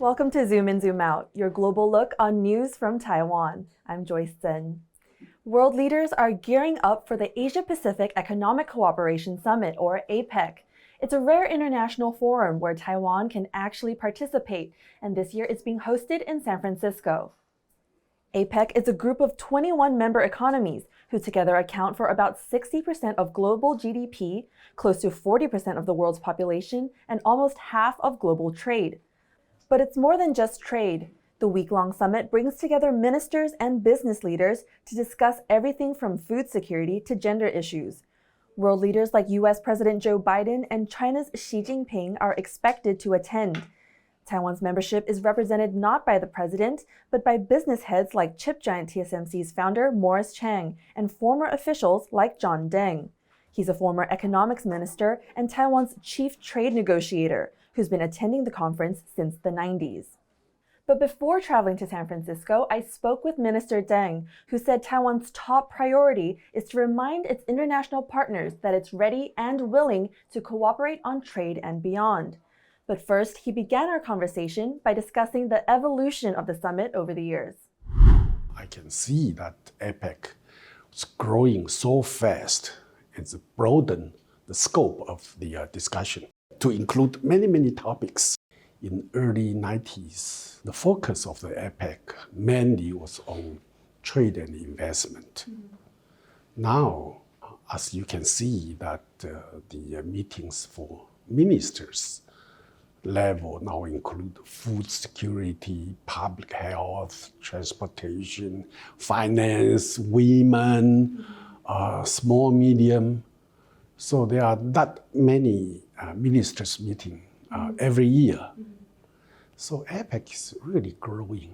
Welcome to Zoom In, Zoom Out, your global look on news from Taiwan. I'm Joyce Tseng. World leaders are gearing up for the Asia-Pacific Economic Cooperation Summit, or APEC. It's a rare international forum where Taiwan can actually participate, and this year it's being hosted in San Francisco. APEC is a group of 21 member economies who together account for about 60% of global GDP, close to 40% of the world's population, and almost half of global trade. But it's more than just trade. The week-long summit brings together ministers and business leaders to discuss everything from food security to gender issues. World leaders like U.S. President Joe Biden and China's Xi Jinping are expected to attend. Taiwan's membership is represented not by the president, but by business heads like chip giant TSMC's founder Morris Chang and former officials like John Deng. He's a former economics minister and Taiwan's chief trade negotiator, who's been attending the conference since the 90s. But before traveling to San Francisco, I spoke with Minister Deng, who said Taiwan's top priority is to remind its international partners that it's ready and willing to cooperate on trade and beyond. But first, he began our conversation by discussing the evolution of the summit over the years. I can see that APEC is growing so fast. It's broadened the scope of the discussion to include many topics. In early 90s, the focus of the APEC mainly was on trade and investment. Now, as you can see, that the meetings for ministers level now include food security, public health, transportation, finance, women, small, medium. So there are that many ministers meeting every year. So APEC is really growing.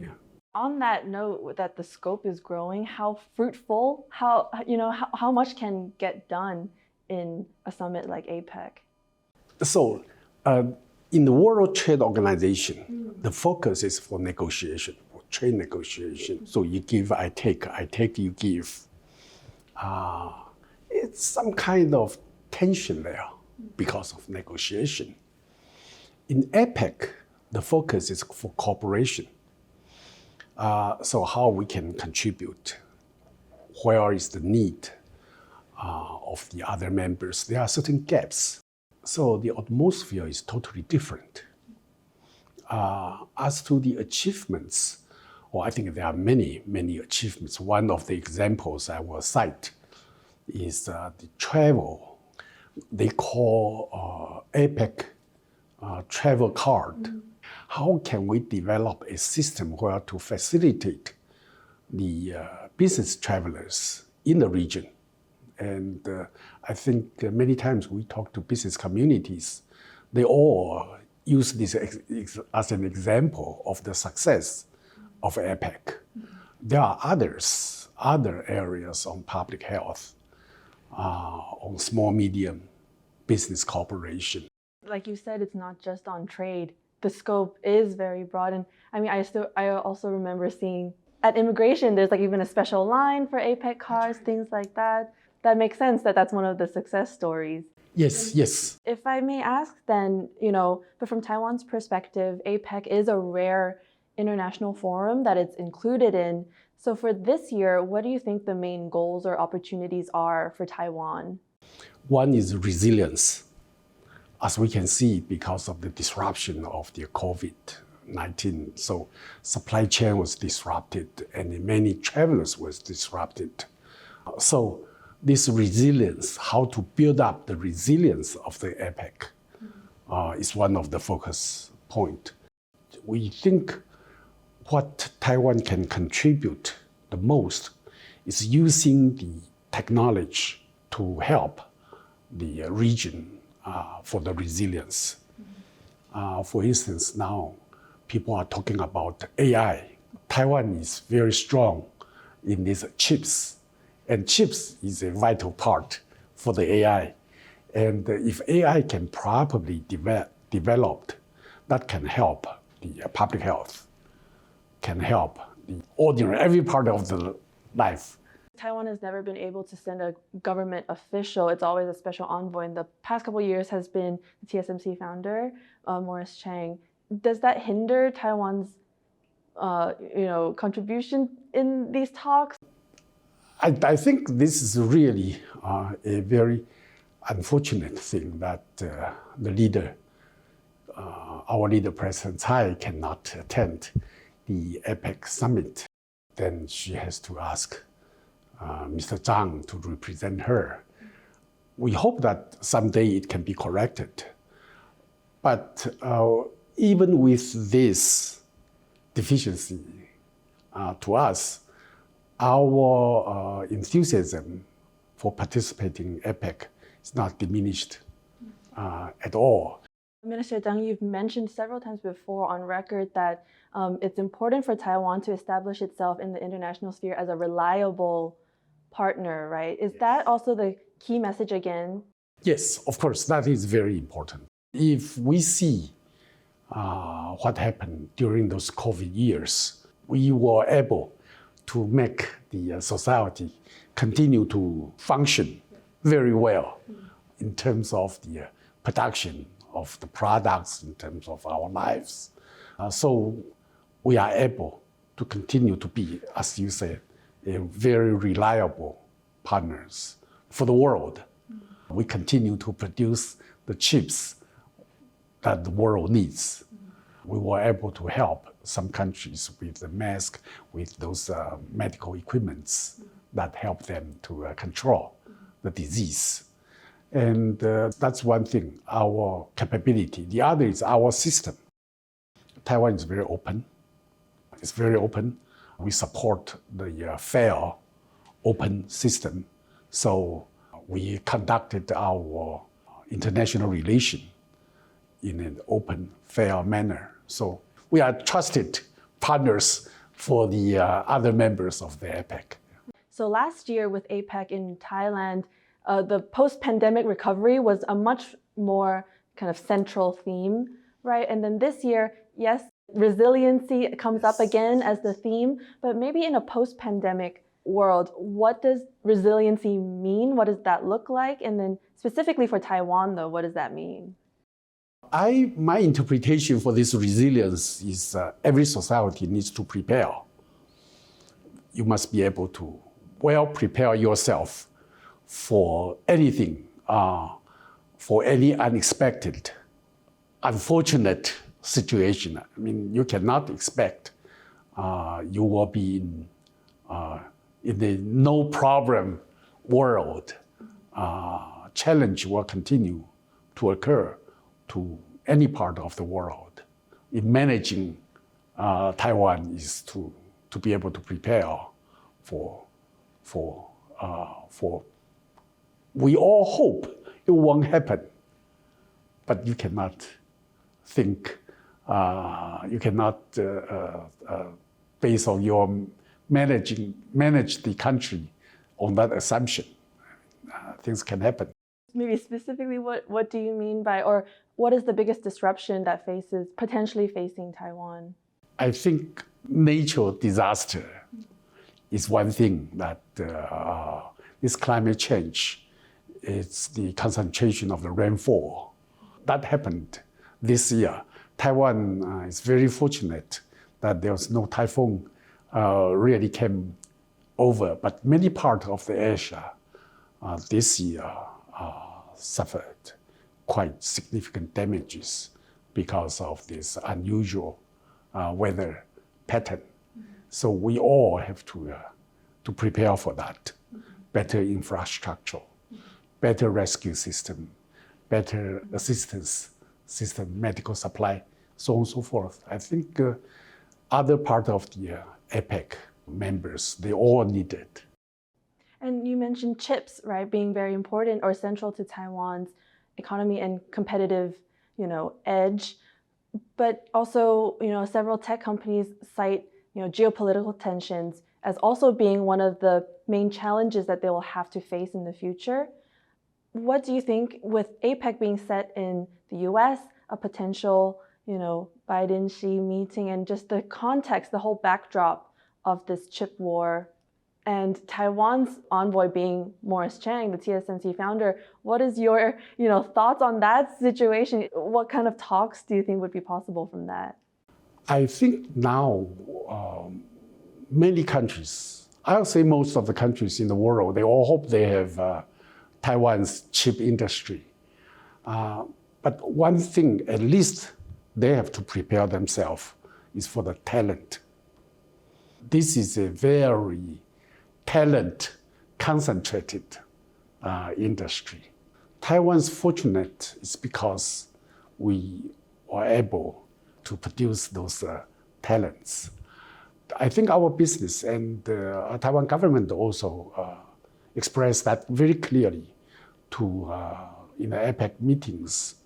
Yeah. On that note, that the scope is growing, how fruitful, how much can get done in a summit like APEC? So in the World Trade Organization, the focus is for negotiation, for trade negotiation. So you give, I take, you give. It's some kind of tension there because of negotiation. In APEC, the focus is for cooperation. So how we can contribute, where is the need of the other members. There are certain gaps. So the atmosphere is totally different. As to the achievements, I think there are many achievements. One of the examples I will cite is the travel. They call APEC travel card. How can we develop a system where to facilitate the business travelers in the region? And I think many times we talk to business communities, they all use this as an example of the success of APEC. There are other areas on public health, on small, medium business cooperation. Like you said, it's not just on trade. The scope is very broad. And I mean, I also remember seeing at immigration, there's like even a special line for APEC cars, things like that. That makes sense that that's one of the success stories. Yes. If I may ask then, but from Taiwan's perspective, APEC is a rare international forum that it's included in. So for this year, what do you think the main goals or opportunities are for Taiwan? One is resilience. As we can see, because of the disruption of the COVID-19, so supply chain was disrupted and many travelers was disrupted. So this resilience, how to build up the resilience of the APEC is one of the focus points. We think what Taiwan can contribute the most is using the technology to help the region for the resilience. For instance, now people are talking about AI. Taiwan is very strong in these chips, and chips is a vital part for the AI. And if AI can properly developed, that can help the public health, can help the ordinary, every part of the life. Taiwan has never been able to send a government official. It's always a special envoy. In the past couple of years has been the TSMC founder, Morris Chang. does that hinder Taiwan's contribution in these talks? I think this is really a very unfortunate thing that the leader, our leader, President Tsai, cannot attend the APEC summit. Then she has to ask Mr. Chang to represent her. We hope that someday it can be corrected. But even with this deficiency to us, our enthusiasm for participating in APEC is not diminished at all. Minister Deng, you've mentioned several times before on record that it's important for Taiwan to establish itself in the international sphere as a reliable partner, right? Is that also the key message again? Yes, of course, that is very important. If we see what happened during those COVID years, we were able to make the society continue to function very well in terms of the production of the products, in terms of our lives. So we are able to continue to be, as you said, a very reliable partners for the world. We continue to produce the chips that the world needs. We were able to help some countries with the mask, with those medical equipments that help them to control the disease. And that's one thing, our capability. The other is our system. Taiwan is very open. It's very open. We support the fair, open system. So we conducted our international relation in an open, fair manner. So we are trusted partners for the other members of the APEC. So last year with APEC in Thailand, the post-pandemic recovery was a much more kind of central theme, right? And then this year, yes, resiliency comes up again as the theme, but maybe in a post-pandemic world, what does resiliency mean? What does that look like? And then specifically for Taiwan, though, what does that mean? My interpretation for this resilience is every society needs to prepare. You must be able to well prepare yourself for anything, for any unexpected, unfortunate situation. I mean, you cannot expect you will be in the no problem world. Challenge will continue to occur to any part of the world. In managing Taiwan is to be able to prepare for. We all hope it won't happen, but you cannot think. You cannot, based on your manage the country on that assumption. Things can happen. Maybe specifically, what do you mean by, or what is the biggest disruption that potentially facing Taiwan? I think natural disaster is one thing that this climate change. It's the concentration of the rainfall. That happened this year. Taiwan is very fortunate that there was no typhoon really came over, but many parts of the Asia this year suffered quite significant damages because of this unusual weather pattern. So we all have to prepare for that. Better infrastructure, better rescue system, better assistance system, medical supply, so on and so forth. I think other part of the APEC members, they all need it. And you mentioned chips, right, being very important or central to Taiwan's economy and competitive, edge. But also, several tech companies cite, geopolitical tensions as also being one of the main challenges that they will have to face in the future. What do you think, with APEC being set in the US, a potential, Biden-Xi meeting, and just the context, the whole backdrop of this chip war And Taiwan's envoy being Morris Chang, the TSMC founder, what is your thoughts on that situation? What kind of talks do you think would be possible from that? I think now many countries, I'll say most of the countries in the world, they all hope they have Taiwan's chip industry. But one thing, at least they have to prepare themselves, is for the talent. This is a very talent concentrated industry. Taiwan's fortunate is because we are able to produce those talents. I think our business and the Taiwan government also expressed that very clearly to in the APEC meetings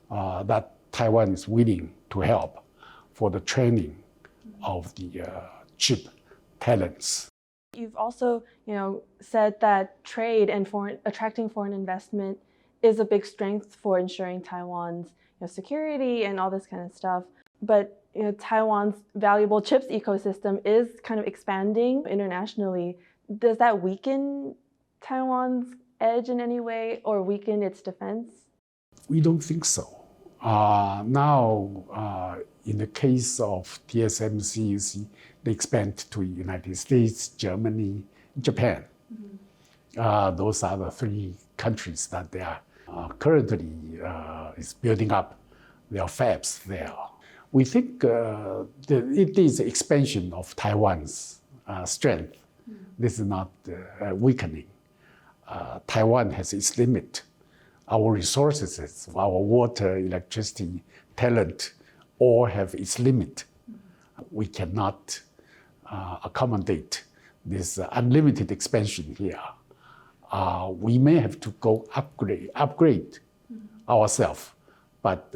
that Taiwan is willing to help for the training of the chip talents. You've also, said that trade and attracting foreign investment is a big strength for ensuring Taiwan's security and all this kind of stuff. But Taiwan's valuable chips ecosystem is kind of expanding internationally. Does that weaken Taiwan's edge in any way or weaken its defense? We don't think so. Now, in the case of TSMC, you see, they expand to the United States, Germany, Japan. Mm-hmm. Those are the three countries that they are currently is building up their fabs there. We think it is expansion of Taiwan's strength. Mm-hmm. This is not weakening. Taiwan has its limit. Our resources, our water, electricity, talent, all have its limit. We cannot accommodate this unlimited expansion here. We may have to go upgrade ourselves, but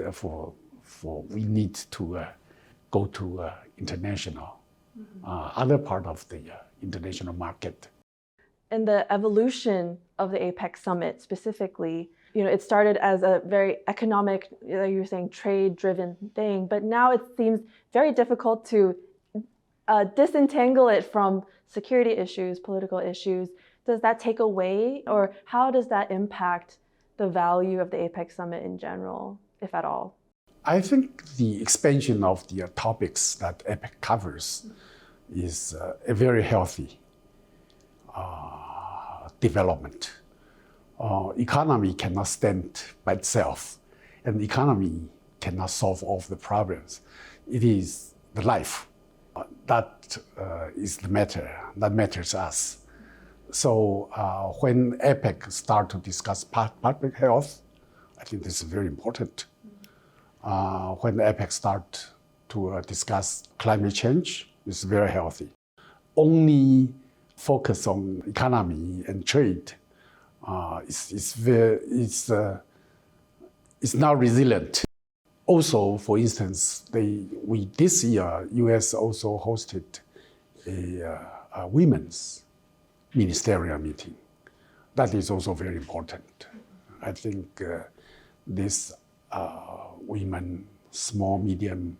we need to go to international, other part of the international market. And the evolution of the APEC summit specifically, it started as a very economic, you were saying, trade-driven thing, but now it seems very difficult to disentangle it from security issues, political issues. Does that take away, or how does that impact the value of the APEC summit in general, if at all? I think the expansion of the topics that APEC covers is a very healthy development. Economy cannot stand by itself, and the economy cannot solve all of the problems. It is the life that is the matter that matters us. So when APEC start to discuss public health, I think this is very important. When APEC start to discuss climate change, it's very healthy. Only focus on economy and trade is not resilient. Also, for instance, this year, U.S. also hosted a women's ministerial meeting. That is also very important. I think these women, small, medium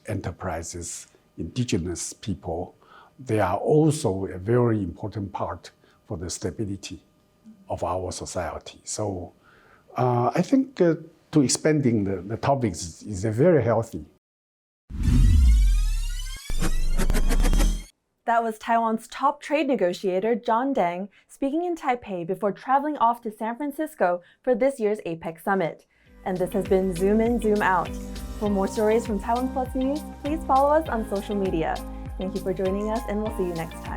enterprises, indigenous people, they are also a very important part for the stability of our society. So I think to expanding the topics is very healthy. That was Taiwan's top trade negotiator, John Deng, speaking in Taipei before traveling off to San Francisco for this year's APEC summit. And this has been Zoom In, Zoom Out. For more stories from TaiwanPlus News, please follow us on social media. Thank you for joining us, and we'll see you next time.